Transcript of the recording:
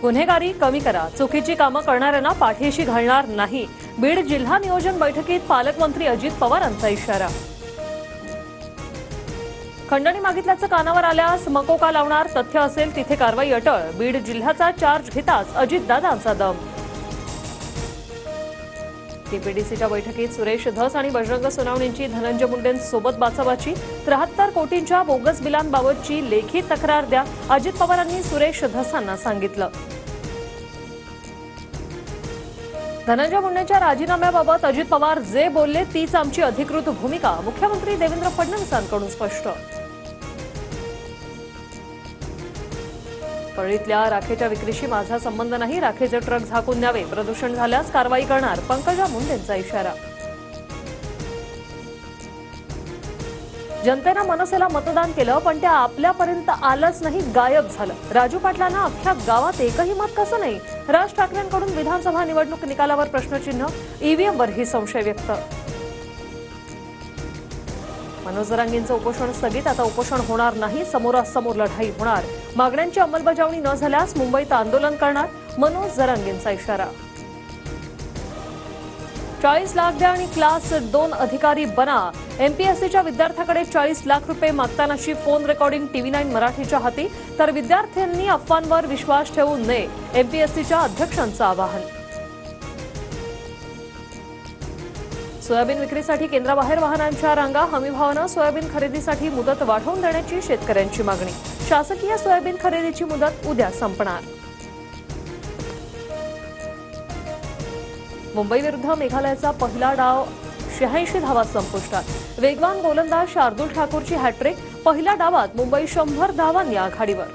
गुन्हेगारी कमी करा, चुकीची कामं करणाऱ्यांना पाठीशी घालणार नाही. बीड जिल्हा नियोजन बैठकीत पालकमंत्री अजित पवारांचा इशारा. खंडणी मागितल्याचं कानावर आल्यास मकोका लावणार, तथ्य असेल तिथे कारवाई अटळ. बीड जिल्ह्याचा चार्ज घेताच अजितदादांचा दम. टीपीडीसीच्या बैठकीत सुरेश धस आणि बजरंग सोनावणेंची धनंजय मुंडेंसोबत बाचाबाची. 73 कोटींच्या बोगस बिलांबाबतची लेखी तक्रार द्या, अजित पवारांनी सुरेश धसांना सांगितलं. धनंजय मुंडेंच्या राजीनाम्याबाबत अजित पवार जे बोलले तीच आमची अधिकृत भूमिका, मुख्यमंत्री देवेंद्र फडणवीसांकडून स्पष्ट. परळीतल्या राखेच्या विक्रीशी माझा संबंध नाही, राखेचे ट्रक झाकून द्यावे, प्रदूषण झाल्यास कारवाई करणार, पंकजा मुंडेंचा इशारा. जनतेनं मनसेला मतदान केलं पण त्या आपल्यापर्यंत आलंच नाही, गायब झालं. राजू पाटलांना अख्ख्या गावात एकही मत कसं नाही, राज ठाकरेंकडून विधानसभा निवडणूक निकालावर प्रश्नचिन्ह, ईव्हीएमवरही संशय व्यक्त. मनोज जरांगेंचं उपोषण स्थगित, आता उपोषण होणार नाही, समोरासमोर लढाई होणार. मागण्यांची अंमलबजावणी न झाल्यास मुंबईत आंदोलन करणार, मनोज जरांगेंचा इशारा. 40 लाख द्या आणि क्लास 2 अधिकारी बना. एमपीएससीच्या विद्यार्थ्याकडे 40 लाख रुपये मागतानाची फोन रेकॉर्डिंग TV9 मराठीच्या हाती, तर विद्यार्थ्यांनी अफवांवर विश्वास ठेवू नये, एमपीएससीच्या अध्यक्षांचं आवाहन. सोयाबीन विक्रीसाठी केंद्राबाहेर वाहनांच्या रांगा, हमीभावानं सोयाबीन खरेदीसाठी मुदत वाढवून देण्याची शेतकऱ्यांची मागणी. शासकीय सोयाबीन खरेदीची मुदत उद्या संपणार. मुंबई विरुद्ध मेघालयाचा पहिला डाव 86 धावात संपुष्टात. वेगवान गोलंदाज शार्दूल ठाकूरची हॅट्रिक, पहिल्या डावात मुंबई 100 धावांनी आघाडीवर.